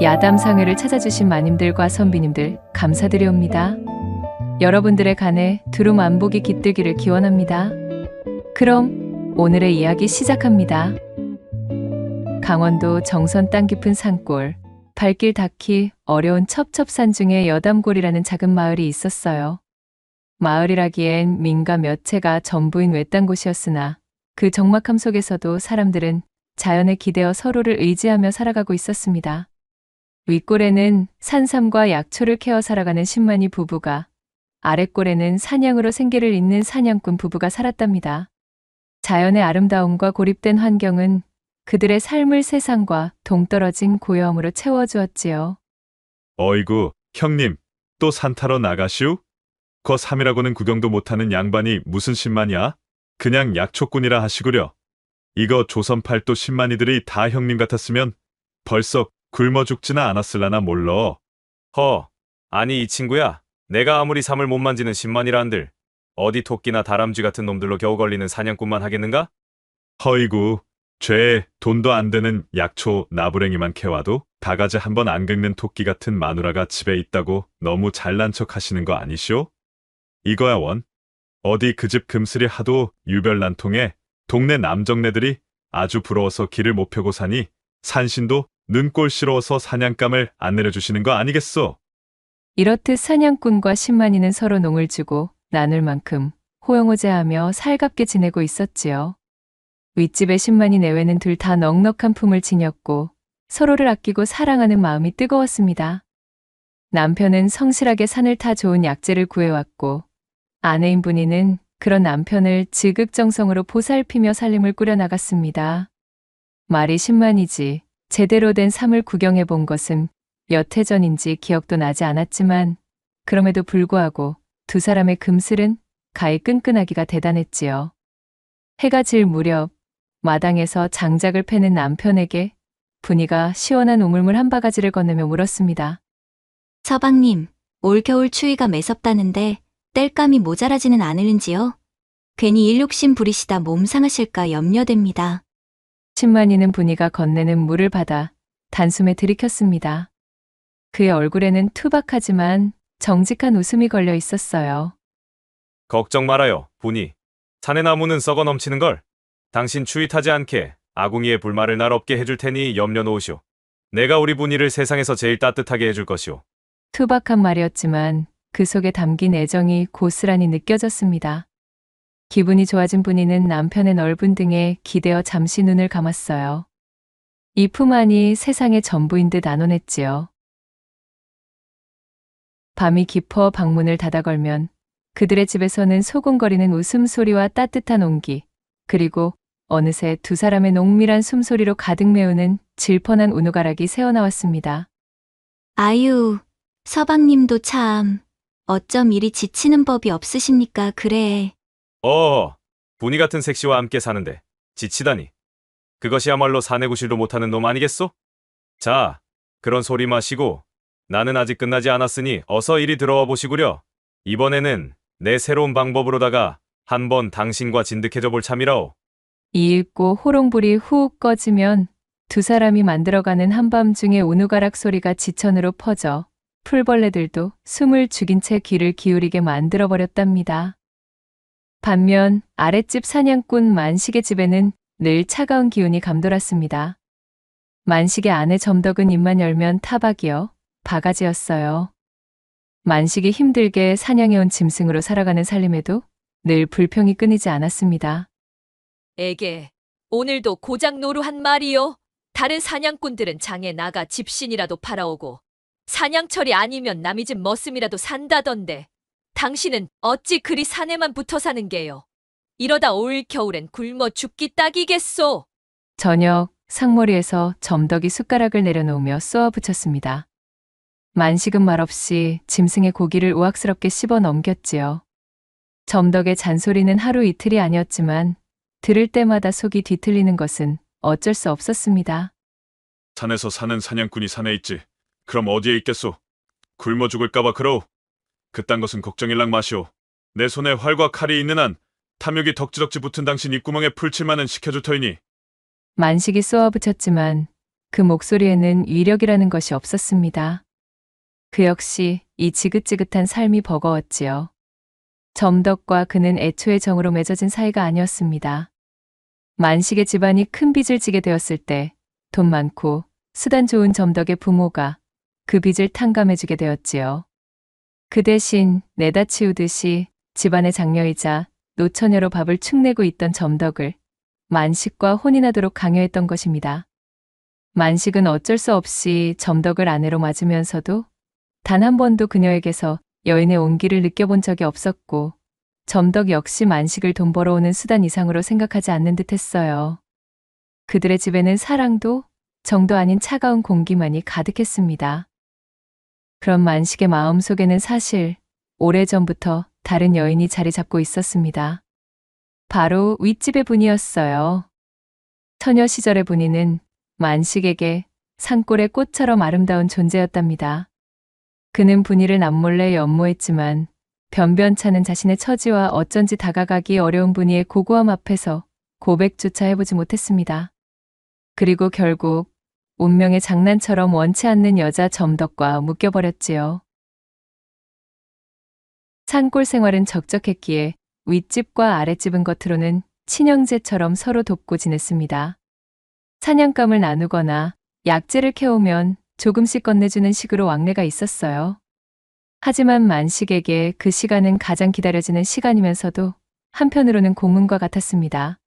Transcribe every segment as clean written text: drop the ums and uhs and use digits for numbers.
야담상회를 찾아주신 마님들과 선비님들 감사드리옵니다. 여러분들의 간에 두루 안복이 깃들기를 기원합니다. 그럼 오늘의 이야기 시작합니다. 강원도 정선 땅 깊은 산골, 발길 닿기 어려운 첩첩산 중에 여담골이라는 작은 마을이 있었어요. 마을이라기엔 민가 몇 채가 전부인 외딴 곳이었으나 그 적막함 속에서도 사람들은 자연에 기대어 서로를 의지하며 살아가고 있었습니다. 윗골에는 산삼과 약초를 캐어 살아가는 신만이 부부가, 아랫골에는 사냥으로 생계를 잇는 사냥꾼 부부가 살았답니다. 자연의 아름다움과 고립된 환경은 그들의 삶을 세상과 동떨어진 고요함으로 채워주었지요. 어이구, 형님, 또 산 타러 나가시오? 거 삼이라고는 구경도 못하는 양반이 무슨 신만이야? 그냥 약초꾼이라 하시구려. 이거 조선 팔도 신만이들이 다 형님 같았으면 벌써 굶어 죽지나 않았을라나 몰러. 아니 이 친구야. 내가 아무리 삼을 못 만지는 신만이라 한들 어디 토끼나 다람쥐 같은 놈들로 겨우 걸리는 사냥꾼만 하겠는가? 허이구, 죄에 돈도 안 되는 약초 나부랭이만 캐와도 바가지 한 번 안 긁는 토끼 같은 마누라가 집에 있다고 너무 잘난 척 하시는 거 아니시오? 이거야 원. 어디 그 집 금슬이 하도 유별난통해 동네 남정네들이 아주 부러워서 길을 못 펴고 사니 산신도 눈꼴시러워서 사냥감을 안 내려주시는 거 아니겠소? 이렇듯 사냥꾼과 신만이는 서로 농을 주고 나눌 만큼 호영호재하며 살갑게 지내고 있었지요. 윗집의 신만이 내외는 둘 다 넉넉한 품을 지녔고 서로를 아끼고 사랑하는 마음이 뜨거웠습니다. 남편은 성실하게 산을 타 좋은 약재를 구해왔고 아내인 분이는 그런 남편을 지극정성으로 보살피며 살림을 꾸려나갔습니다. 말이 신만이지 제대로 된 삶을 구경해 본 것은 몇 해 전인지 기억도 나지 않았지만 그럼에도 불구하고 두 사람의 금슬은 가히 끈끈하기가 대단했지요. 해가 질 무렵 마당에서 장작을 패는 남편에게 분이가 시원한 우물물 한 바가지를 건네며 물었습니다. 서방님, 올겨울 추위가 매섭다는데 땔감이 모자라지는 않으는지요? 괜히 일욕심 부리시다 몸 상하실까 염려됩니다. 신만이는 분이가 건네는 물을 받아 단숨에 들이켰습니다. 그의 얼굴에는 투박하지만 정직한 웃음이 걸려 있었어요. 걱정 말아요, 분이. 산의 나무는 썩어 넘치는걸. 당신 추위 타지 않게 아궁이에 불말을 날 없게 해줄 테니 염려 놓으시오. 내가 우리 분이를 세상에서 제일 따뜻하게 해줄 것이오. 투박한 말이었지만 그 속에 담긴 애정이 고스란히 느껴졌습니다. 기분이 좋아진 분이는 남편의 넓은 등에 기대어 잠시 눈을 감았어요. 이 품 안이 세상의 전부인 듯 안온했지요. 밤이 깊어 방문을 닫아 걸면 그들의 집에서는 소곤거리는 웃음소리와 따뜻한 온기, 그리고 어느새 두 사람의 농밀한 숨소리로 가득 메우는 질펀한 우누가락이 새어나왔습니다. 아유, 서방님도 참, 어쩜 이리 지치는 법이 없으십니까, 그래. 분이 같은 색시와 함께 사는데 지치다니. 그것이야말로 사내구실도 못하는 놈 아니겠소? 자, 그런 소리 마시고 나는 아직 끝나지 않았으니 어서 이리 들어와 보시구려. 이번에는 내 새로운 방법으로다가 한번 당신과 진득해져 볼 참이라오. 이윽고 호롱불이 후욱 꺼지면 두 사람이 만들어가는 한밤중의 우누가락 소리가 지천으로 퍼져 풀벌레들도 숨을 죽인 채 귀를 기울이게 만들어버렸답니다. 반면 아랫집 사냥꾼 만식의 집에는 늘 차가운 기운이 감돌았습니다. 만식의 아내 점덕은 입만 열면 타박이여 바가지였어요. 만식이 힘들게 사냥해온 짐승으로 살아가는 살림에도 늘 불평이 끊이지 않았습니다. 에게, 오늘도 고작 노루한 마리요. 다른 사냥꾼들은 장에 나가 집신이라도 팔아오고 사냥철이 아니면 남의 집 머슴이라도 산다던데 당신은 어찌 그리 산에만 붙어 사는 게요. 이러다 올 겨울엔 굶어 죽기 딱이겠소. 저녁 상머리에서 점덕이 숟가락을 내려놓으며 쏘아 붙였습니다. 만식은 말없이 짐승의 고기를 우악스럽게 씹어 넘겼지요. 점덕의 잔소리는 하루 이틀이 아니었지만 들을 때마다 속이 뒤틀리는 것은 어쩔 수 없었습니다. 산에서 사는 사냥꾼이 산에 있지. 그럼 어디에 있겠소? 굶어 죽을까봐 그러오. 그딴 것은 걱정일랑 마시오. 내 손에 활과 칼이 있는 한 탐욕이 덕지덕지 붙은 당신 입구멍에 풀칠만은 시켜줄 터이니. 만식이 쏘아붙였지만 그 목소리에는 위력이라는 것이 없었습니다. 그 역시 이 지긋지긋한 삶이 버거웠지요. 점덕과 그는 애초에 정으로 맺어진 사이가 아니었습니다. 만식의 집안이 큰 빚을 지게 되었을 때 돈 많고 수단 좋은 점덕의 부모가 그 빚을 탕감해주게 되었지요. 그 대신 내다 치우듯이 집안의 장녀이자 노처녀로 밥을 축내고 있던 점덕을 만식과 혼인하도록 강요했던 것입니다. 만식은 어쩔 수 없이 점덕을 아내로 맞으면서도 단 한 번도 그녀에게서 여인의 온기를 느껴본 적이 없었고 점덕 역시 만식을 돈 벌어오는 수단 이상으로 생각하지 않는 듯 했어요. 그들의 집에는 사랑도 정도 아닌 차가운 공기만이 가득했습니다. 그런 만식의 마음속에는 사실 오래전부터 다른 여인이 자리 잡고 있었습니다. 바로 윗집의 분이었어요. 처녀 시절의 분이는 만식에게 산골의 꽃처럼 아름다운 존재였답니다. 그는 분이를 남몰래 연모했지만 변변찮은 자신의 처지와 어쩐지 다가가기 어려운 분이의 고고함 앞에서 고백조차 해보지 못했습니다. 그리고 결국 운명의 장난처럼 원치 않는 여자 점덕과 묶여버렸지요. 산골 생활은 적적했기에 윗집과 아랫집은 겉으로는 친형제처럼 서로 돕고 지냈습니다. 사냥감을 나누거나 약재를 캐오면 조금씩 건네주는 식으로 왕래가 있었어요. 하지만 만식에게 그 시간은 가장 기다려지는 시간이면서도 한편으로는 고문과 같았습니다.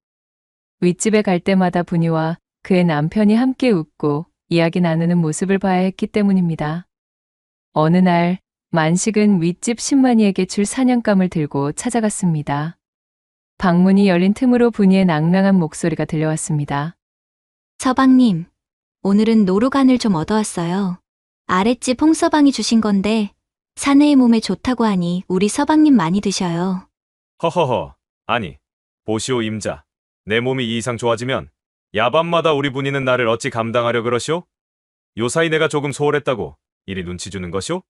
윗집에 갈 때마다 분이와 그의 남편이 함께 웃고 이야기 나누는 모습을 봐야 했기 때문입니다. 어느 날 만식은 윗집 신만이에게 줄 사냥감을 들고 찾아갔습니다. 방문이 열린 틈으로 분이의 낭랑한 목소리가 들려왔습니다. 서방님, 오늘은 노루간을 좀 얻어왔어요. 아랫집 홍서방이 주신 건데 사내의 몸에 좋다고 하니 우리 서방님 많이 드셔요. 허허허. 아니, 보시오 임자. 내 몸이 이 이상 좋아지면 야밤마다 우리 분이는 나를 어찌 감당하려 그러시오? 요사이 내가 조금 소홀했다고 이리 눈치 주는 것이오?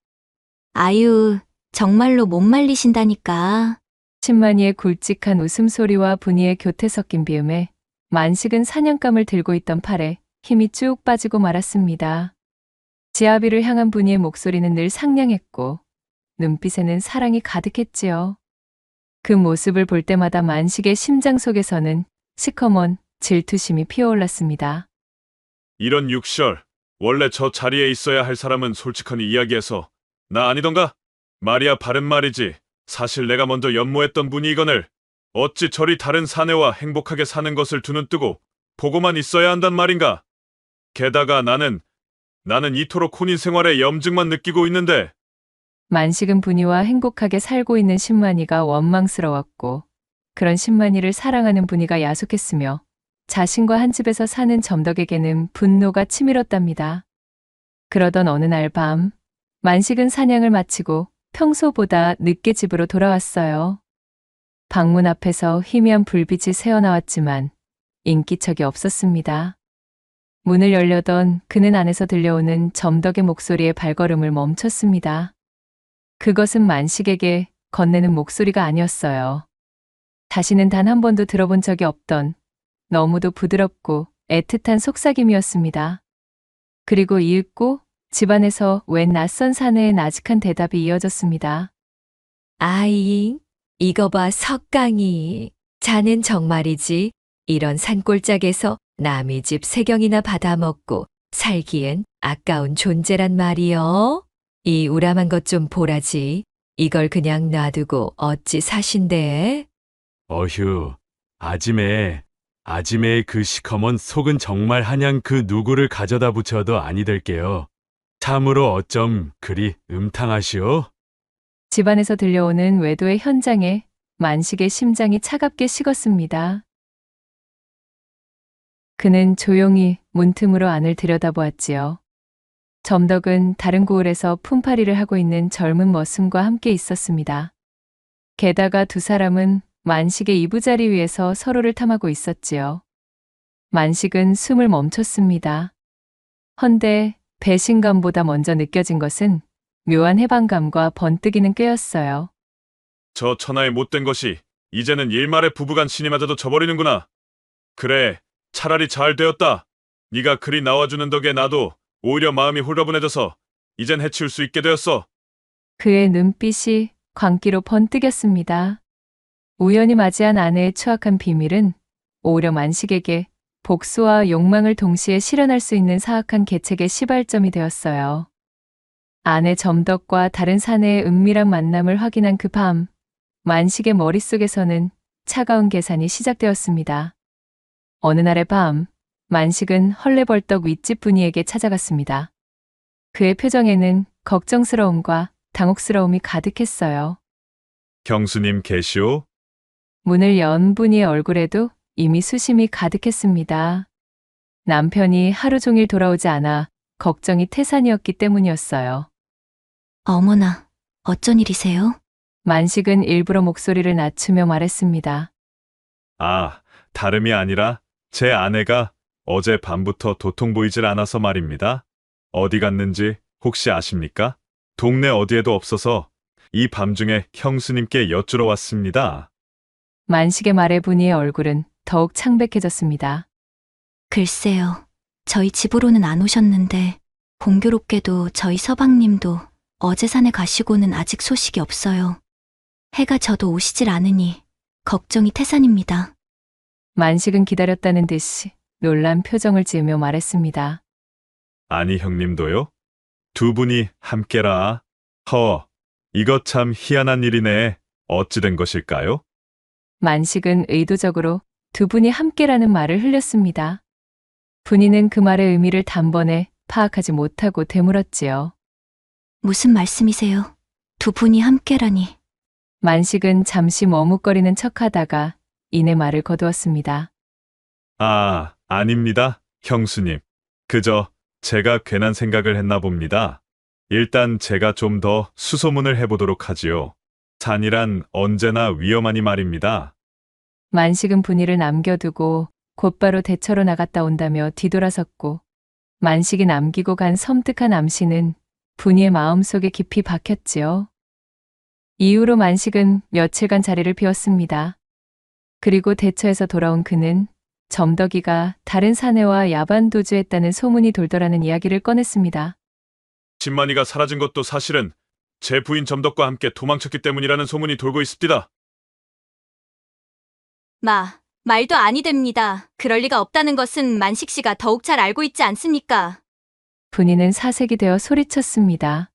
아유, 정말로 못 말리신다니까. 신만이의 굵직한 웃음소리와 분이의 교태 섞인 비음에 만식은 사냥감을 들고 있던 팔에 힘이 쭉 빠지고 말았습니다. 지아비를 향한 분이의 목소리는 늘 상냥했고 눈빛에는 사랑이 가득했지요. 그 모습을 볼 때마다 만식의 심장 속에서는 시커먼 질투심이 피어올랐습니다. 이런 육설, 원래 저 자리에 있어야 할 사람은 솔직하니 이야기해서 나 아니던가? 말이야 바른 말이지. 사실 내가 먼저 연모했던 분이 이거늘 어찌 저리 다른 사내와 행복하게 사는 것을 두 눈 뜨고 보고만 있어야 한단 말인가? 게다가 나는 이토록 혼인 생활에 염증만 느끼고 있는데. 만식은 분이와 행복하게 살고 있는 신만이가 원망스러웠고 그런 신만이를 사랑하는 분이가 야속했으며 자신과 한 집에서 사는 점덕에게는 분노가 치밀었답니다. 그러던 어느 날 밤 만식은 사냥을 마치고 평소보다 늦게 집으로 돌아왔어요. 방문 앞에서 희미한 불빛이 새어나왔지만 인기척이 없었습니다. 문을 열려던 그는 안에서 들려오는 점덕의 목소리에 발걸음을 멈췄습니다. 그것은 만식에게 건네는 목소리가 아니었어요. 다시는 단 한 번도 들어본 적이 없던 너무도 부드럽고 애틋한 속삭임이었습니다. 그리고 이윽고 집안에서 웬 낯선 사내의 나직한 대답이 이어졌습니다. 아잉, 이거 봐, 석강이. 자넨 정말이지. 이런 산골짜기에서 남의 집 세경이나 받아먹고 살기엔 아까운 존재란 말이여. 이 우람한 것 좀 보라지. 이걸 그냥 놔두고 어찌 사신대? 어휴, 아지매의 그 시커먼 속은 정말 한양 그 누구를 가져다 붙여도 아니 될게요. 참으로 어쩜 그리 음탕하시오? 집안에서 들려오는 외도의 현장에 만식의 심장이 차갑게 식었습니다. 그는 조용히 문틈으로 안을 들여다보았지요. 점덕은 다른 고을에서 품팔이를 하고 있는 젊은 머슴과 함께 있었습니다. 게다가 두 사람은 만식의 이부자리 위에서 서로를 탐하고 있었지요. 만식은 숨을 멈췄습니다. 헌데 배신감보다 먼저 느껴진 것은 묘한 해방감과 번뜩이는 꾀였어요. 저 천하의 못된 것이 이제는 일말의 부부간 신이 맞아도 져버리는구나. 그래, 차라리 잘 되었다. 네가 그리 나와주는 덕에 나도 오히려 마음이 홀가분해져서 이젠 해치울 수 있게 되었어. 그의 눈빛이 광기로 번뜩였습니다. 우연히 맞이한 아내의 추악한 비밀은 오히려 만식에게 복수와 욕망을 동시에 실현할 수 있는 사악한 계책의 시발점이 되었어요. 아내 점덕과 다른 사내의 은밀한 만남을 확인한 그 밤, 만식의 머릿속에서는 차가운 계산이 시작되었습니다. 어느 날의 밤, 만식은 헐레벌떡 윗집 분이에게 찾아갔습니다. 그의 표정에는 걱정스러움과 당혹스러움이 가득했어요. 경수님 계시오? 문을 연 분이의 얼굴에도 이미 수심이 가득했습니다. 남편이 하루 종일 돌아오지 않아 걱정이 태산이었기 때문이었어요. 어머나, 어쩐 일이세요? 만식은 일부러 목소리를 낮추며 말했습니다. 아, 다름이 아니라 제 아내가 어제 밤부터 도통 보이질 않아서 말입니다. 어디 갔는지 혹시 아십니까? 동네 어디에도 없어서 이 밤중에 형수님께 여쭈러 왔습니다. 만식의 말에 분이의 얼굴은 더욱 창백해졌습니다. 글쎄요. 저희 집으로는 안 오셨는데 공교롭게도 저희 서방님도 어제 산에 가시고는 아직 소식이 없어요. 해가 져도 오시질 않으니 걱정이 태산입니다. 만식은 기다렸다는 듯이 놀란 표정을 지으며 말했습니다. 아니 형님도요? 두 분이 함께라. 이거 참 희한한 일이네. 어찌 된 것일까요? 만식은 의도적으로 두 분이 함께라는 말을 흘렸습니다. 분이는 그 말의 의미를 단번에 파악하지 못하고 되물었지요. 무슨 말씀이세요? 두 분이 함께라니. 만식은 잠시 머뭇거리는 척하다가 이내 말을 거두었습니다. 아, 아닙니다, 형수님. 그저 제가 괜한 생각을 했나 봅니다. 일단 제가 좀 더 수소문을 해보도록 하지요. 산이란 언제나 위험하니 말입니다. 만식은 분이를 남겨두고 곧바로 대처로 나갔다 온다며 뒤돌아섰고, 만식이 남기고 간 섬뜩한 암시는 분이의 마음속에 깊이 박혔지요. 이후로 만식은 며칠간 자리를 비웠습니다. 그리고 대처에서 돌아온 그는 점덕이가 다른 사내와 야반 도주했다는 소문이 돌더라는 이야기를 꺼냈습니다. 신만이가 사라진 것도 사실은 제 부인 점덕과 함께 도망쳤기 때문이라는 소문이 돌고 있습니다. 말도 아니 됩니다. 그럴 리가 없다는 것은 만식 씨가 더욱 잘 알고 있지 않습니까? 분이는 사색이 되어 소리쳤습니다.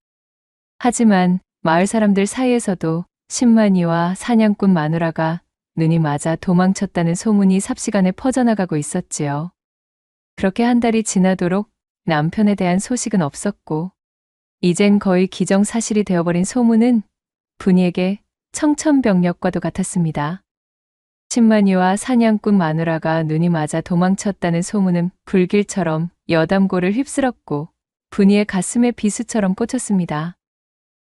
하지만 마을 사람들 사이에서도 신만이와 사냥꾼 마누라가 눈이 맞아 도망쳤다는 소문이 삽시간에 퍼져나가고 있었지요. 그렇게 한 달이 지나도록 남편에 대한 소식은 없었고, 이젠 거의 기정사실이 되어버린 소문은 분이에게 청천벽력과도 같았습니다. 신만이와 사냥꾼 마누라가 눈이 맞아 도망쳤다는 소문은 불길처럼 여담고를 휩쓸었고 분이의 가슴에 비수처럼 꽂혔습니다.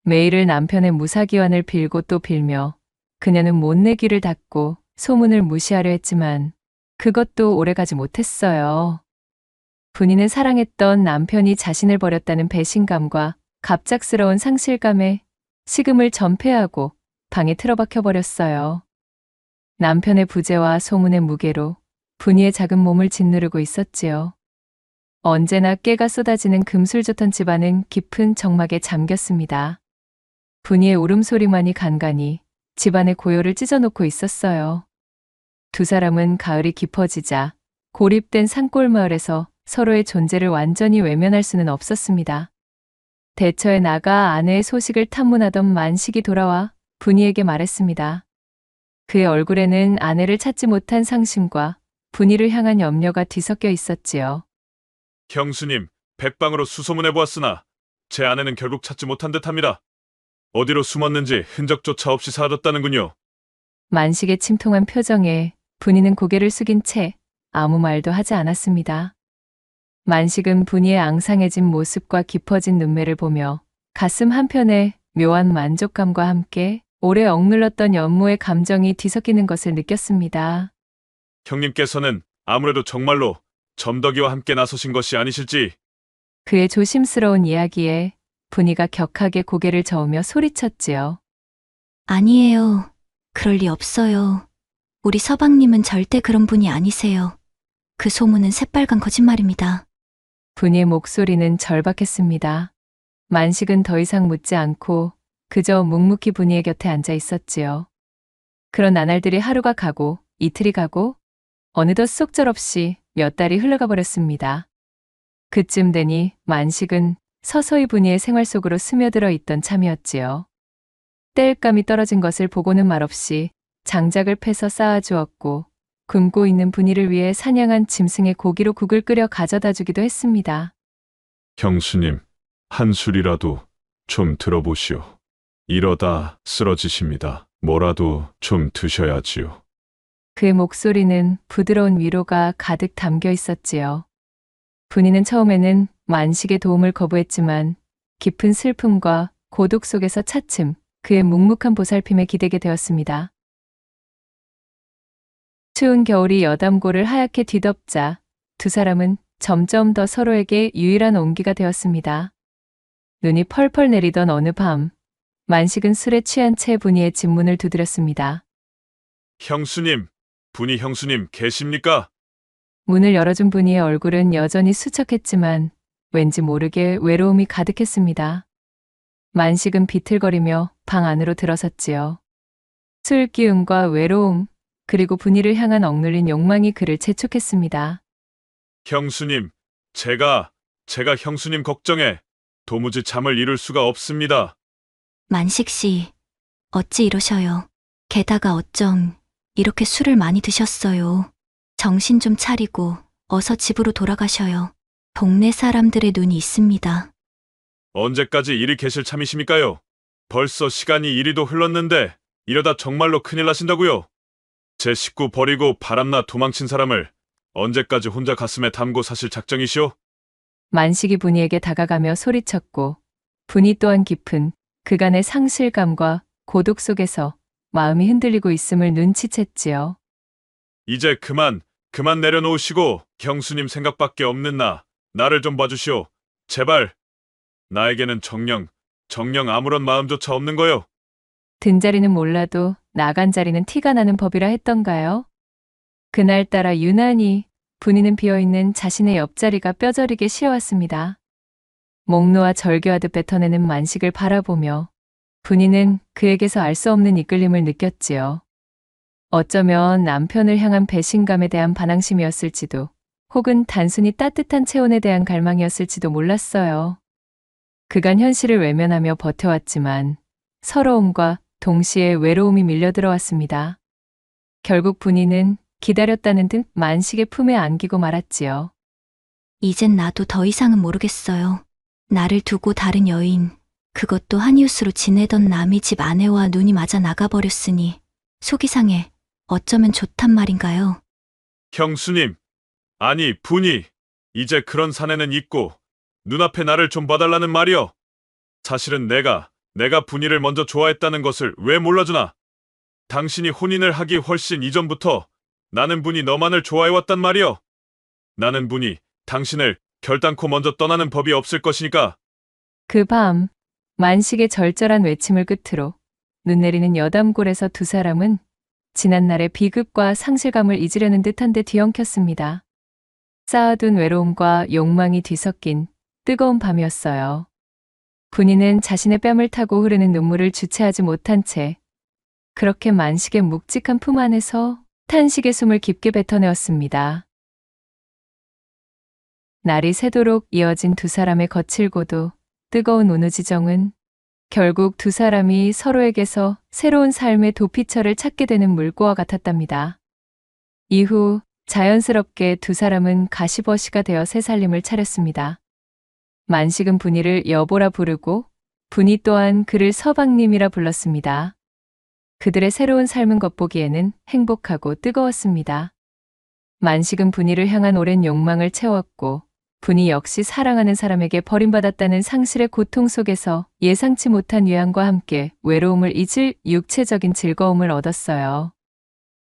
매일을 남편의 무사기환을 빌고 또 빌며 그녀는 못내 귀를 닫고 소문을 무시하려 했지만 그것도 오래가지 못했어요. 분이는 사랑했던 남편이 자신을 버렸다는 배신감과 갑작스러운 상실감에 식음을 전폐하고 방에 틀어박혀 버렸어요. 남편의 부재와 소문의 무게로 분이의 작은 몸을 짓누르고 있었지요. 언제나 깨가 쏟아지는 금술좋던 집안은 깊은 정막에 잠겼습니다. 분이의 울음소리만이 간간히 집안의 고요를 찢어놓고 있었어요. 두 사람은 가을이 깊어지자 고립된 산골 마을에서 서로의 존재를 완전히 외면할 수는 없었습니다. 대처에 나가 아내의 소식을 탐문하던 만식이 돌아와 분이에게 말했습니다. 그의 얼굴에는 아내를 찾지 못한 상심과 분이를 향한 염려가 뒤섞여 있었지요. 형수님, 백방으로 수소문해보았으나 제 아내는 결국 찾지 못한 듯합니다. 어디로 숨었는지 흔적조차 없이 사라졌다는군요. 만식의 침통한 표정에 분이는 고개를 숙인 채 아무 말도 하지 않았습니다. 만식은 분이의 앙상해진 모습과 깊어진 눈매를 보며 가슴 한편에 묘한 만족감과 함께 오래 억눌렀던 연모의 감정이 뒤섞이는 것을 느꼈습니다. 형님께서는 아무래도 정말로 점덕이와 함께 나서신 것이 아니실지. 그의 조심스러운 이야기에 분이가 격하게 고개를 저으며 소리쳤지요. 아니에요. 그럴 리 없어요. 우리 서방님은 절대 그런 분이 아니세요. 그 소문은 새빨간 거짓말입니다. 분이의 목소리는 절박했습니다. 만식은 더 이상 묻지 않고 그저 묵묵히 분이의 곁에 앉아 있었지요. 그런 나날들이 하루가 가고 이틀이 가고 어느덧 속절없이 몇 달이 흘러가 버렸습니다. 그쯤 되니 만식은 서서히 분이의 생활 속으로 스며들어 있던 참이었지요. 땔감이 떨어진 것을 보고는 말없이 장작을 패서 쌓아주었고 굶고 있는 분이를 위해 사냥한 짐승의 고기로 국을 끓여 가져다 주기도 했습니다. 형수님, 한 술이라도 좀 들어보시오. 이러다 쓰러지십니다. 뭐라도 좀 드셔야지요. 그의 목소리는 부드러운 위로가 가득 담겨 있었지요. 분이는 처음에는 만식의 도움을 거부했지만 깊은 슬픔과 고독 속에서 차츰 그의 묵묵한 보살핌에 기대게 되었습니다. 추운 겨울이 여담골을 하얗게 뒤덮자 두 사람은 점점 더 서로에게 유일한 온기가 되었습니다. 눈이 펄펄 내리던 어느 밤, 만식은 술에 취한 채 분이의 집 문을 두드렸습니다. 형수님, 분이 형수님 계십니까? 문을 열어준 분이의 얼굴은 여전히 수척했지만 왠지 모르게 외로움이 가득했습니다. 만식은 비틀거리며 방 안으로 들어섰지요. 술 기운과 외로움, 그리고 분이를 향한 억눌린 욕망이 그를 재촉했습니다. 형수님, 제가 형수님 걱정에 도무지 잠을 이룰 수가 없습니다. 만식 씨, 어찌 이러셔요? 게다가 어쩜 이렇게 술을 많이 드셨어요. 정신 좀 차리고 어서 집으로 돌아가셔요. 동네 사람들의 눈이 있습니다. 언제까지 이리 계실 참이십니까요? 벌써 시간이 이리도 흘렀는데 이러다 정말로 큰일 나신다고요. 제 식구 버리고 바람나 도망친 사람을 언제까지 혼자 가슴에 담고 사실 작정이시오? 만식이 분이에게 다가가며 소리쳤고 분이 또한 깊은 그간의 상실감과 고독 속에서 마음이 흔들리고 있음을 눈치챘지요. 이제 그만 내려놓으시고 형수님 생각밖에 없는 나를 좀 봐주시오. 제발. 나에게는 정녕 아무런 마음조차 없는 거요. 든 자리는 몰라도 나간 자리는 티가 나는 법이라 했던가요? 그날따라 유난히 분이는 비어있는 자신의 옆자리가 뼈저리게 시려왔습니다. 목 놓아 절규하듯 뱉어내는 만식을 바라보며 분이는 그에게서 알 수 없는 이끌림을 느꼈지요. 어쩌면 남편을 향한 배신감에 대한 반항심이었을지도 혹은 단순히 따뜻한 체온에 대한 갈망이었을지도 몰랐어요. 그간 현실을 외면하며 버텨왔지만 서러움과 동시에 외로움이 밀려들어왔습니다. 결국 분이는 기다렸다는 듯 만식의 품에 안기고 말았지요. 이젠 나도 더 이상은 모르겠어요. 나를 두고 다른 여인, 그것도 한 이웃으로 지내던 남의 집 아내와 눈이 맞아 나가버렸으니 속이 상해 어쩌면 좋단 말인가요? 형수님, 아니 분이 이제 그런 사내는 있고 눈앞에 나를 좀 봐달라는 말이여. 사실은 내가 분이를 먼저 좋아했다는 것을 왜 몰라주나? 당신이 혼인을 하기 훨씬 이전부터 나는 분이 너만을 좋아해왔단 말이여. 나는 분이 당신을 결단코 먼저 떠나는 법이 없을 것이니까. 그 밤 만식의 절절한 외침을 끝으로 눈 내리는 여담골에서 두 사람은 지난날의 비극과 상실감을 잊으려는 듯한데 뒤엉켰습니다. 쌓아둔 외로움과 욕망이 뒤섞인 뜨거운 밤이었어요. 분이는 자신의 뺨을 타고 흐르는 눈물을 주체하지 못한 채 그렇게 만식의 묵직한 품 안에서 탄식의 숨을 깊게 뱉어내었습니다. 날이 새도록 이어진 두 사람의 거칠고도 뜨거운 운우지정은 결국 두 사람이 서로에게서 새로운 삶의 도피처를 찾게 되는 물꼬와 같았답니다. 이후 자연스럽게 두 사람은 가시버시가 되어 새 살림을 차렸습니다. 만식은 분이를 여보라 부르고 분이 또한 그를 서방님이라 불렀습니다. 그들의 새로운 삶은 겉보기에는 행복하고 뜨거웠습니다. 만식은 분이를 향한 오랜 욕망을 채웠고 분이 역시 사랑하는 사람에게 버림받았다는 상실의 고통 속에서 예상치 못한 위안과 함께 외로움을 잊을 육체적인 즐거움을 얻었어요.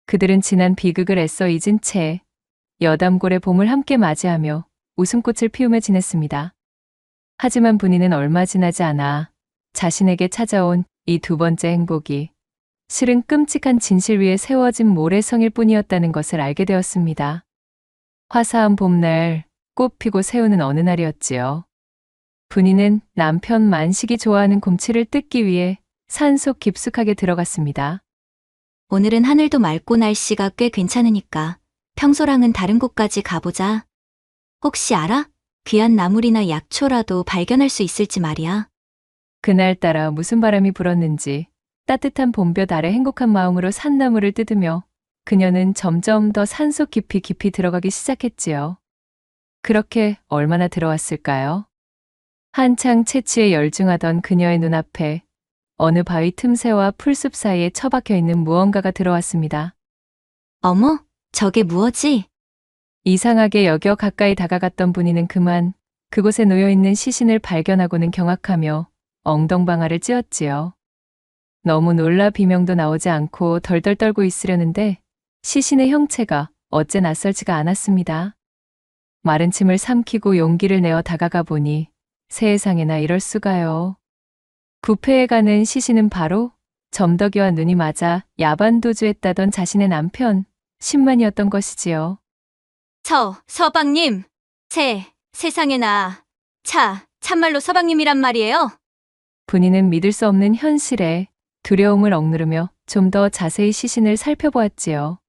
그들은 지난 비극을 애써 잊은 채 여담골의 봄을 함께 맞이하며 웃음꽃을 피우며 지냈습니다. 하지만 분이는 얼마 지나지 않아 자신에게 찾아온 이 두 번째 행복이 실은 끔찍한 진실 위에 세워진 모래성일 뿐이었다는 것을 알게 되었습니다. 화사한 봄날 꽃 피고 새우는 어느 날이었지요. 분이는 남편 만식이 좋아하는 곰치를 뜯기 위해 산속 깊숙하게 들어갔습니다. 오늘은 하늘도 맑고 날씨가 꽤 괜찮으니까 평소랑은 다른 곳까지 가보자. 혹시 알아? 귀한 나물이나 약초라도 발견할 수 있을지 말이야. 그날따라 무슨 바람이 불었는지 따뜻한 봄볕 아래 행복한 마음으로 산나물을 뜯으며 그녀는 점점 더 산속 깊이 들어가기 시작했지요. 그렇게 얼마나 들어왔을까요? 한창 채취에 열중하던 그녀의 눈앞에 어느 바위 틈새와 풀숲 사이에 처박혀 있는 무언가가 들어왔습니다. 어머, 저게 무엇이? 이상하게 여겨 가까이 다가갔던 분이는 그만 그곳에 놓여있는 시신을 발견하고는 경악하며 엉덩방아를 찧었지요. 너무 놀라 비명도 나오지 않고 덜덜 떨고 있으려는데 시신의 형체가 어째 낯설지가 않았습니다. 마른 침을 삼키고 용기를 내어 다가가 보니 세상에나 이럴 수가요. 부패해 가는 시신은 바로 점덕이와 눈이 맞아 야반도주했다던 자신의 남편 신만이었던 것이지요. 서방님. 세상에나. 참말로 서방님이란 말이에요? 분이는 믿을 수 없는 현실에 두려움을 억누르며 좀 더 자세히 시신을 살펴보았지요.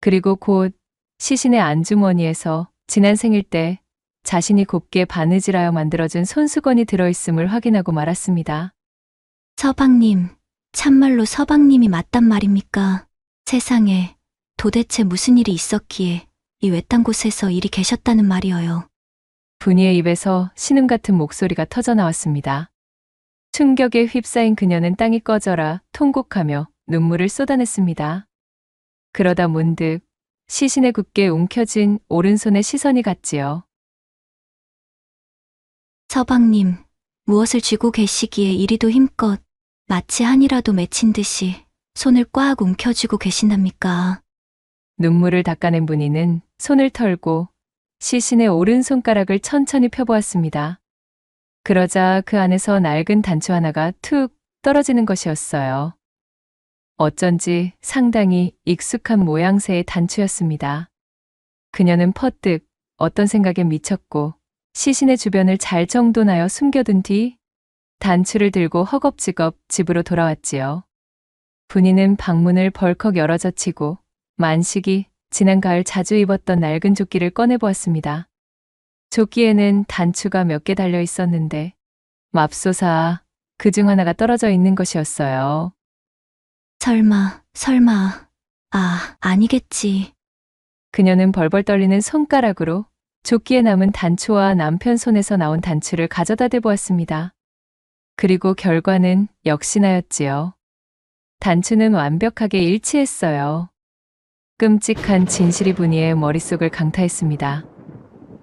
그리고 곧 시신의 안주머니에서 지난 생일 때 자신이 곱게 바느질하여 만들어준 손수건이 들어있음을 확인하고 말았습니다. 서방님, 참말로 서방님이 맞단 말입니까? 세상에 도대체 무슨 일이 있었기에 이 외딴 곳에서 이리 계셨다는 말이어요. 분이의 입에서 신음 같은 목소리가 터져 나왔습니다. 충격에 휩싸인 그녀는 땅이 꺼져라 통곡하며 눈물을 쏟아냈습니다. 그러다 문득 시신에 굳게 움켜쥔 오른손에 시선이 갔지요. 서방님, 무엇을 쥐고 계시기에 이리도 힘껏 마치 한이라도 맺힌 듯이 손을 꽉 움켜쥐고 계신답니까? 눈물을 닦아낸 분이는 손을 털고 시신의 오른손가락을 천천히 펴보았습니다. 그러자 그 안에서 낡은 단추 하나가 툭 떨어지는 것이었어요. 어쩐지 상당히 익숙한 모양새의 단추였습니다. 그녀는 퍼뜩 어떤 생각에 미쳤고 시신의 주변을 잘 정돈하여 숨겨둔 뒤 단추를 들고 허겁지겁 집으로 돌아왔지요. 분이는 방문을 벌컥 열어젖히고 만식이 지난 가을 자주 입었던 낡은 조끼를 꺼내보았습니다. 조끼에는 단추가 몇 개 달려 있었는데 맙소사 그중 하나가 떨어져 있는 것이었어요. 설마, 아니겠지. 그녀는 벌벌 떨리는 손가락으로 조끼에 남은 단추와 남편 손에서 나온 단추를 가져다 대보았습니다. 그리고 결과는 역시나였지요. 단추는 완벽하게 일치했어요. 끔찍한 진실이 분이의 머릿속을 강타했습니다.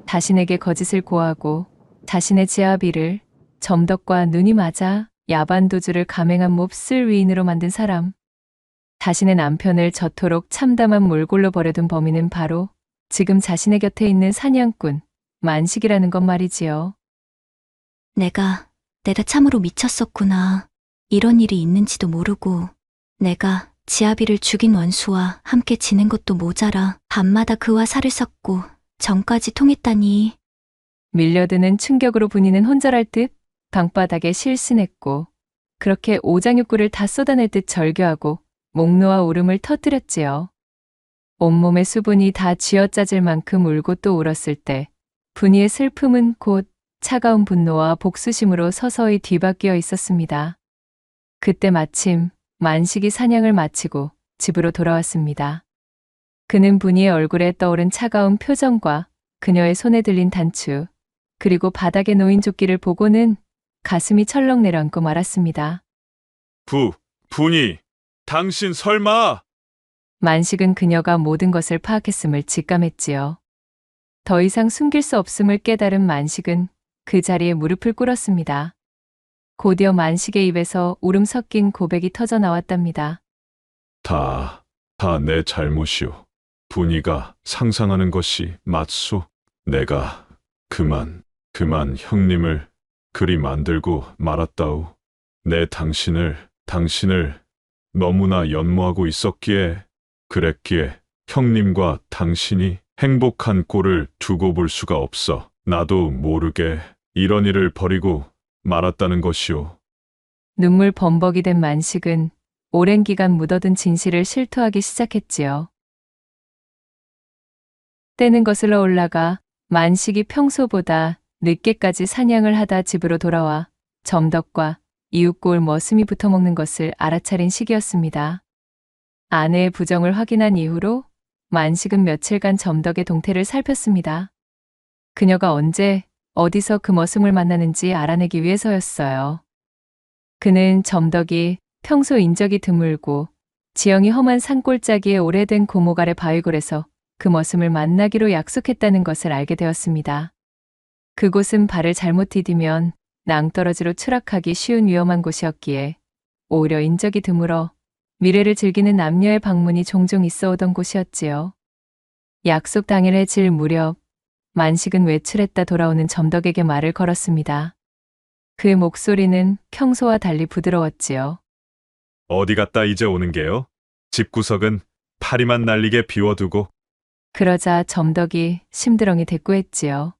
자신에게 거짓을 고하고 자신의 지아비를 점덕과 눈이 맞아 야반도주를 감행한 몹쓸 위인으로 만든 사람. 자신의 남편을 저토록 참담한 몰골로 버려둔 범인은 바로 지금 자신의 곁에 있는 사냥꾼 만식이라는 것 말이지요. 내가 참으로 미쳤었구나. 이런 일이 있는지도 모르고 내가 지아비를 죽인 원수와 함께 지낸 것도 모자라 밤마다 그와 살을 섞고 정까지 통했다니. 밀려드는 충격으로 분이는 혼절할 듯 방바닥에 실신했고 그렇게 오장육부를 다 쏟아낼 듯 절규하고 목 놓아 울음을 터뜨렸지요. 온몸의 수분이 다 쥐어짜질 만큼 울고 또 울었을 때 분이의 슬픔은 곧 차가운 분노와 복수심으로 서서히 뒤바뀌어 있었습니다. 그때 마침 만식이 사냥을 마치고 집으로 돌아왔습니다. 그는 분이의 얼굴에 떠오른 차가운 표정과 그녀의 손에 들린 단추, 그리고 바닥에 놓인 조끼를 보고는 가슴이 철렁 내려앉고 말았습니다. 분이, 당신 설마? 만식은 그녀가 모든 것을 파악했음을 직감했지요. 더 이상 숨길 수 없음을 깨달은 만식은 그 자리에 무릎을 꿇었습니다. 곧이어 만식의 입에서 울음 섞인 고백이 터져 나왔답니다. 다 내 잘못이오. 분이가 상상하는 것이 맞소. 내가 그만 형님을 그리 만들고 말았다오. 내 당신을 너무나 연모하고 있었기에, 그랬기에 형님과 당신이 행복한 꼴을 두고 볼 수가 없어. 나도 모르게 이런 일을 벌이고 말았다는 것이오. 눈물 범벅이 된 만식은 오랜 기간 묻어둔 진실을 실토하기 시작했지요. 때는 거슬러 올라가 만식이 평소보다 늦게까지 사냥을 하다 집으로 돌아와 점덕과 이웃고을 머슴이 붙어먹는 것을 알아차린 시기였습니다. 아내의 부정을 확인한 이후로 만식은 며칠간 점덕의 동태를 살폈습니다. 그녀가 언제 어디서 그 머슴을 만나는지 알아내기 위해서였어요. 그는 점덕이 평소 인적이 드물고 지형이 험한 산골짜기에 오래된 고목 아래 바위골에서 그 머슴을 만나기로 약속했다는 것을 알게 되었습니다. 그곳은 발을 잘못 디디면 낭떠러지로 추락하기 쉬운 위험한 곳이었기에 오히려 인적이 드물어 미래를 즐기는 남녀의 방문이 종종 있어 오던 곳이었지요. 약속 당일에 질 무렵 만식은 외출했다 돌아오는 점덕에게 말을 걸었습니다. 그의 목소리는 평소와 달리 부드러웠지요. 어디 갔다 이제 오는 게요? 집구석은 파리만 날리게 비워두고. 그러자 점덕이 심드렁이 대꾸했지요.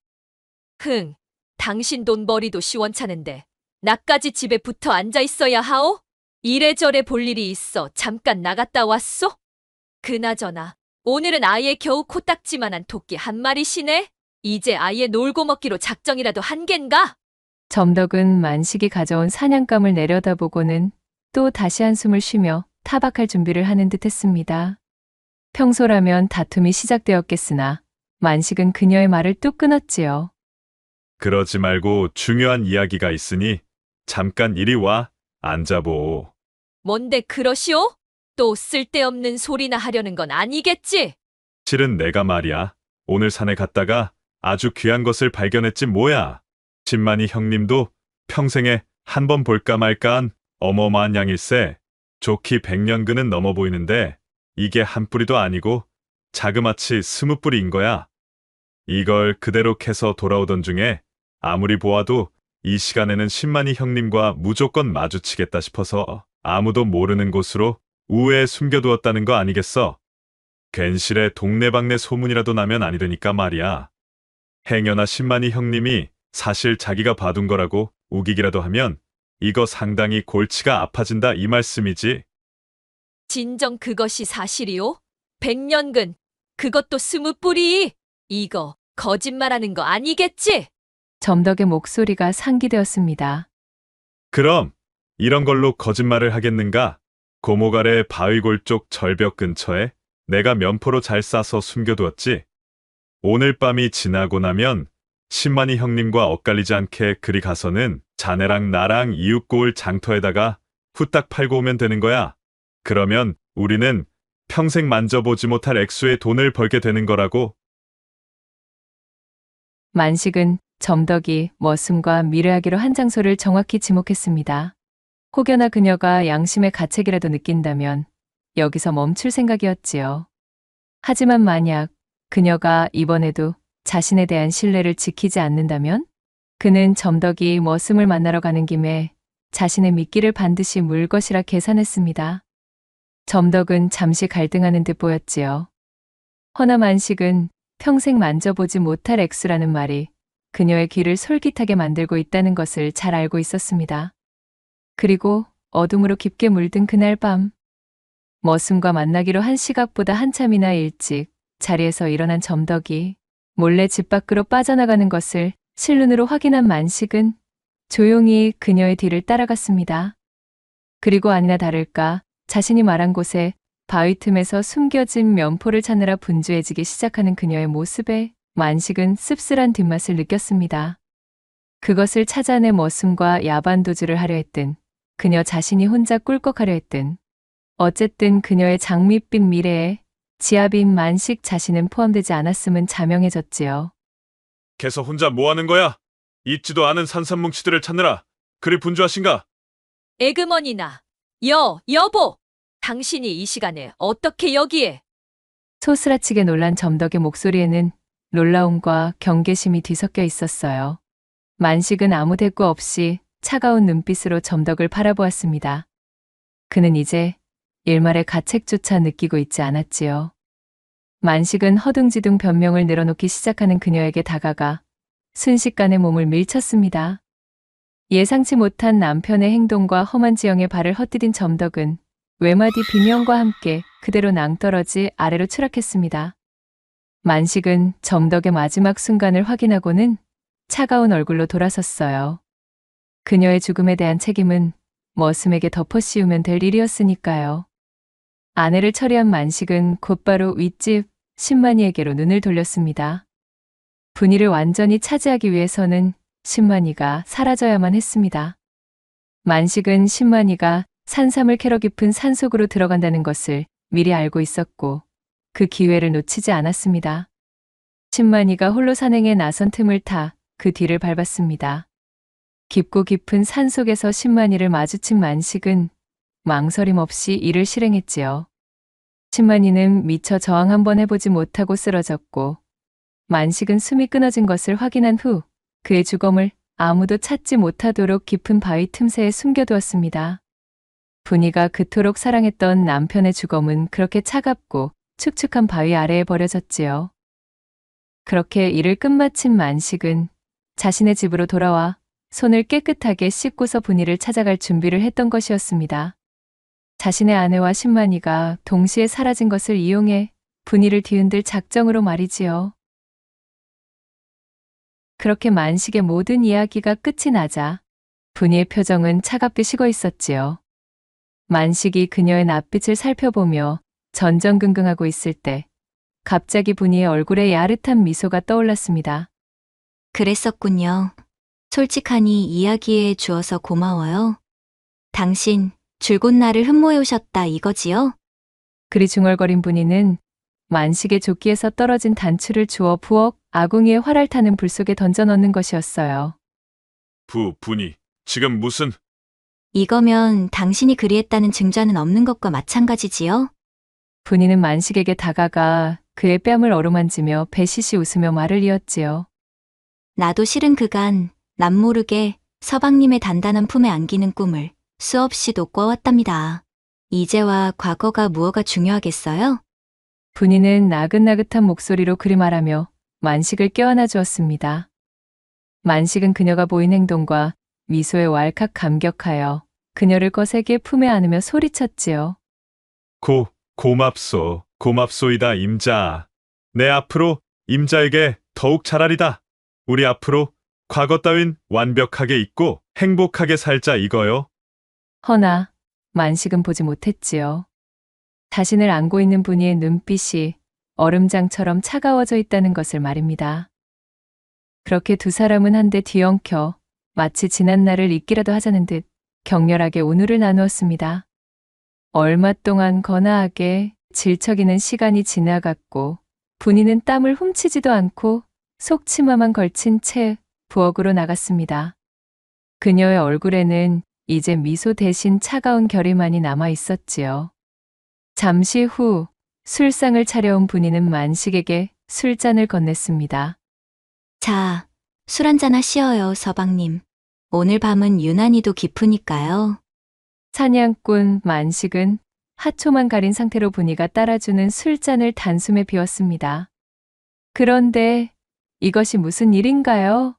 흥, 당신 돈벌이도 시원찮은데 나까지 집에 붙어 앉아 있어야 하오? 이래저래 볼 일이 있어 잠깐 나갔다 왔소? 그나저나 오늘은 아예 겨우 코딱지만한 토끼 한 마리시네? 이제 아예 놀고 먹기로 작정이라도 한 겐가? 점덕은 만식이 가져온 사냥감을 내려다보고는 또 다시 한숨을 쉬며 타박할 준비를 하는 듯 했습니다. 평소라면 다툼이 시작되었겠으나 만식은 그녀의 말을 뚝 끊었지요. 그러지 말고 중요한 이야기가 있으니 잠깐 이리 와 앉아보. 뭔데 그러시오? 또 쓸데없는 소리나 하려는 건 아니겠지? 실은 내가 말이야. 오늘 산에 갔다가 아주 귀한 것을 발견했지 뭐야. 신만이 형님도 평생에 한 번 볼까 말까한 어마어마한 양일세. 좋기 100년근은 넘어 보이는데 이게 한 뿌리도 아니고 자그마치 20뿌리인 거야. 이걸 그대로 캐서 돌아오던 중에 아무리 보아도 이 시간에는 신만이 형님과 무조건 마주치겠다 싶어서 아무도 모르는 곳으로 우회에 숨겨두었다는 거 아니겠어? 괜시레 동네방네 소문이라도 나면 아니 되니까 말이야. 행여나 신만이 형님이 사실 자기가 봐둔 거라고 우기기라도 하면 이거 상당히 골치가 아파진다 이 말씀이지. 진정 그것이 사실이오? 100년근, 그것도 20뿌리! 이거 거짓말하는 거 아니겠지? 점덕의 목소리가 상기되었습니다. 그럼 이런 걸로 거짓말을 하겠는가? 고목 아래 바위골 쪽 절벽 근처에 내가 면포로 잘 싸서 숨겨두었지. 오늘 밤이 지나고 나면 신만이 형님과 엇갈리지 않게 그리 가서는 자네랑 나랑 이웃고을 장터에다가 후딱 팔고 오면 되는 거야. 그러면 우리는 평생 만져보지 못할 액수의 돈을 벌게 되는 거라고. 만식은 점덕이 머슴과 미래하기로 한 장소를 정확히 지목했습니다. 혹여나 그녀가 양심의 가책이라도 느낀다면 여기서 멈출 생각이었지요. 하지만 만약 그녀가 이번에도 자신에 대한 신뢰를 지키지 않는다면 그는 점덕이 머슴을 만나러 가는 김에 자신의 미끼를 반드시 물 것이라 계산했습니다. 점덕은 잠시 갈등하는 듯 보였지요. 허나 만식은 평생 만져보지 못할 액수라는 말이 그녀의 귀를 솔깃하게 만들고 있다는 것을 잘 알고 있었습니다. 그리고 어둠으로 깊게 물든 그날 밤, 머슴과 만나기로 한 시각보다 한참이나 일찍 자리에서 일어난 점덕이 몰래 집 밖으로 빠져나가는 것을 실눈으로 확인한 만식은 조용히 그녀의 뒤를 따라갔습니다. 그리고 아니나 다를까 자신이 말한 곳에 바위 틈에서 숨겨진 면포를 찾느라 분주해지기 시작하는 그녀의 모습에 만식은 씁쓸한 뒷맛을 느꼈습니다. 그것을 찾아내 머슴과 야반도주를 하려 했든 그녀 자신이 혼자 꿀꺽하려 했든 어쨌든 그녀의 장밋빛 미래에 지압인 만식 자신은 포함되지 않았음은 자명해졌지요. 걔서 혼자 뭐 하는 거야? 있지도 않은 산산뭉치들을 찾느라 그리 분주하신가? 에그머니나, 여보! 당신이 이 시간에 어떻게 여기에? 소스라치게 놀란 점덕의 목소리에는 놀라움과 경계심이 뒤섞여 있었어요. 만식은 아무 대꾸 없이 차가운 눈빛으로 점덕을 바라보았습니다. 그는 이제 일말의 가책조차 느끼고 있지 않았지요. 만식은 허둥지둥 변명을 늘어놓기 시작하는 그녀에게 다가가 순식간에 몸을 밀쳤습니다. 예상치 못한 남편의 행동과 험한 지형의 발을 헛디딘 점덕은 외마디 비명과 함께 그대로 낭떠러지 아래로 추락했습니다. 만식은 점덕의 마지막 순간을 확인하고는 차가운 얼굴로 돌아섰어요. 그녀의 죽음에 대한 책임은 머슴에게 덮어씌우면 될 일이었으니까요. 아내를 처리한 만식은 곧바로 윗집 신만이에게로 눈을 돌렸습니다. 분위를 완전히 차지하기 위해서는 신만이가 사라져야만 했습니다. 만식은 신만이가 산삼을 캐러 깊은 산속으로 들어간다는 것을 미리 알고 있었고 그 기회를 놓치지 않았습니다. 신만이가 홀로 산행에 나선 틈을 타 그 뒤를 밟았습니다. 깊고 깊은 산속에서 신만이를 마주친 만식은 망설임 없이 이를 실행했지요. 신만이는 미처 저항 한번 해보지 못하고 쓰러졌고 만식은 숨이 끊어진 것을 확인한 후 그의 주검을 아무도 찾지 못하도록 깊은 바위 틈새에 숨겨두었습니다. 분이가 그토록 사랑했던 남편의 주검은 그렇게 차갑고 축축한 바위 아래에 버려졌지요. 그렇게 일을 끝마친 만식은 자신의 집으로 돌아와 손을 깨끗하게 씻고서 분이를 찾아갈 준비를 했던 것이었습니다. 자신의 아내와 신만이가 동시에 사라진 것을 이용해 분이를 뒤흔들 작정으로 말이지요. 그렇게 만식의 모든 이야기가 끝이 나자 분이의 표정은 차갑게 식어 있었지요. 만식이 그녀의 낯빛을 살펴보며 전전긍긍하고 있을 때 갑자기 분이의 얼굴에 야릇한 미소가 떠올랐습니다. 그랬었군요. 솔직하니 이야기해 주어서 고마워요. 당신 줄곧 나를 흠모해 오셨다 이거지요? 그리 중얼거린 분이는 만식의 조끼에서 떨어진 단추를 주워 부엌 아궁이에 활알 타는 불 속에 던져 넣는 것이었어요. 분이 지금 무슨 이거면 당신이 그리했다는 증자는 없는 것과 마찬가지지요? 분이는 만식에게 다가가 그의 뺨을 어루만지며 배시시 웃으며 말을 이었지요. 나도 실은 그간 남모르게 서방님의 단단한 품에 안기는 꿈을 수없이도 꿔왔답니다. 이제와 과거가 무엇가 중요하겠어요? 분이는 나긋나긋한 목소리로 그리 말하며 만식을 껴안아 주었습니다. 만식은 그녀가 보인 행동과 미소에 왈칵 감격하여 그녀를 거세게 품에 안으며 소리쳤지요. 고맙소이다 임자. 내 앞으로 임자에게 더욱 잘하리다. 우리 앞으로 과거 따윈 완벽하게 잊고 행복하게 살자 이거요. 허나 만식은 보지 못했지요. 자신을 안고 있는 분이의 눈빛이 얼음장처럼 차가워져 있다는 것을 말입니다. 그렇게 두 사람은 한데 뒤엉켜 마치 지난 날을 잊기라도 하자는 듯 격렬하게 운우를 나누었습니다. 얼마 동안 거나하게 질척이는 시간이 지나갔고 분이는 땀을 훔치지도 않고 속치마만 걸친 채 부엌으로 나갔습니다. 그녀의 얼굴에는 이제 미소 대신 차가운 결의만이 남아 있었지요. 잠시 후 술상을 차려온 분이는 만식에게 술잔을 건넸습니다. 자, 술 한잔 하시어요, 서방님. 오늘 밤은 유난히도 깊으니까요. 사냥꾼 만식은 하초만 가린 상태로 분이가 따라주는 술잔을 단숨에 비웠습니다. 그런데 이것이 무슨 일인가요?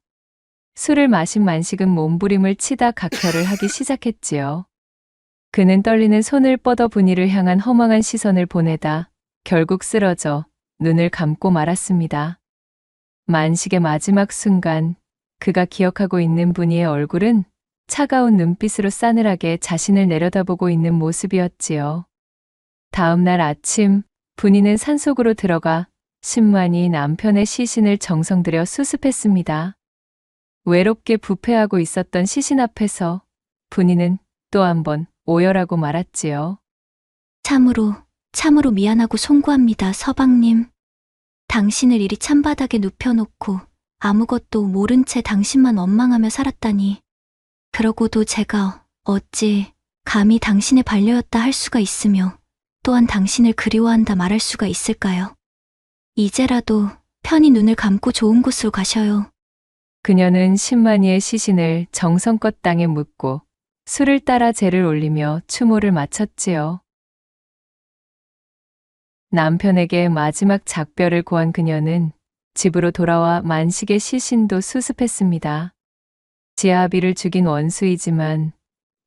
술을 마신 만식은 몸부림을 치다 각혈을 하기 시작했지요. 그는 떨리는 손을 뻗어 분이를 향한 허망한 시선을 보내다 결국 쓰러져 눈을 감고 말았습니다. 만식의 마지막 순간 그가 기억하고 있는 분이의 얼굴은 차가운 눈빛으로 싸늘하게 자신을 내려다보고 있는 모습이었지요. 다음 날 아침 분이는 산속으로 들어가 신만이 남편의 시신을 정성 들여 수습했습니다. 외롭게 부패하고 있었던 시신 앞에서 분이는 또 한 번 오열하고 말았지요. 참으로 미안하고 송구합니다, 서방님. 당신을 이리 찬바닥에 눕혀놓고 아무것도 모른 채 당신만 원망하며 살았다니. 그러고도 제가 어찌 감히 당신의 반려였다 할 수가 있으며 또한 당신을 그리워한다 말할 수가 있을까요? 이제라도 편히 눈을 감고 좋은 곳으로 가셔요. 그녀는 신만이의 시신을 정성껏 땅에 묻고 술을 따라 재를 올리며 추모를 마쳤지요. 남편에게 마지막 작별을 고한 그녀는 집으로 돌아와 만식의 시신도 수습했습니다. 지아비를 죽인 원수이지만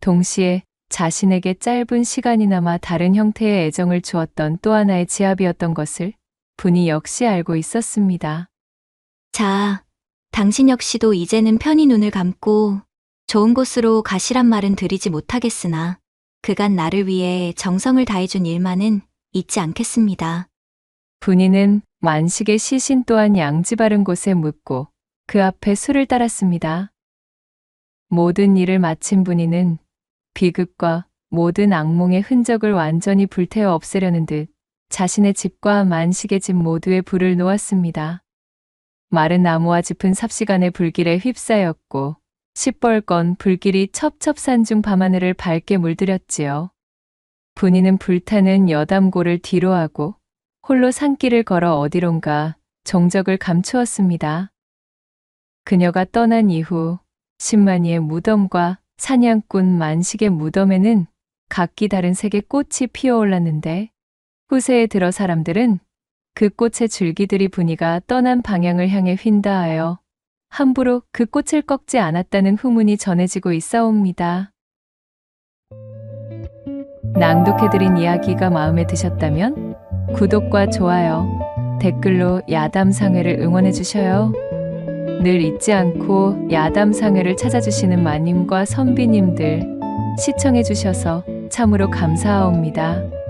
동시에 자신에게 짧은 시간이나마 다른 형태의 애정을 주었던 또 하나의 지아비였던 것을 분이 역시 알고 있었습니다. 자, 당신 역시도 이제는 편히 눈을 감고 좋은 곳으로 가시란 말은 드리지 못하겠으나 그간 나를 위해 정성을 다해준 일만은 잊지 않겠습니다. 분이는 만식의 시신 또한 양지 바른 곳에 묻고 그 앞에 술을 따랐습니다. 모든 일을 마친 분이는 비극과 모든 악몽의 흔적을 완전히 불태워 없애려는 듯 자신의 집과 만식의 집 모두에 불을 놓았습니다. 마른 나무와 짚은 삽시간의 불길에 휩싸였고 시뻘건 불길이 첩첩산중 밤하늘을 밝게 물들였지요. 분이는 불타는 여담고를 뒤로하고 홀로 산길을 걸어 어디론가 종적을 감추었습니다. 그녀가 떠난 이후 신만이의 무덤과 사냥꾼 만식의 무덤에는 각기 다른 색의 꽃이 피어올랐는데 후세에 들어 사람들은 그 꽃의 줄기들이 분이가 떠난 방향을 향해 휜다하여 함부로 그 꽃을 꺾지 않았다는 후문이 전해지고 있사옵니다. 낭독해드린 이야기가 마음에 드셨다면 구독과 좋아요, 댓글로 야담상회를 응원해 주셔요. 늘 잊지 않고 야담상회를 찾아주시는 마님과 선비님들 시청해 주셔서 참으로 감사하옵니다.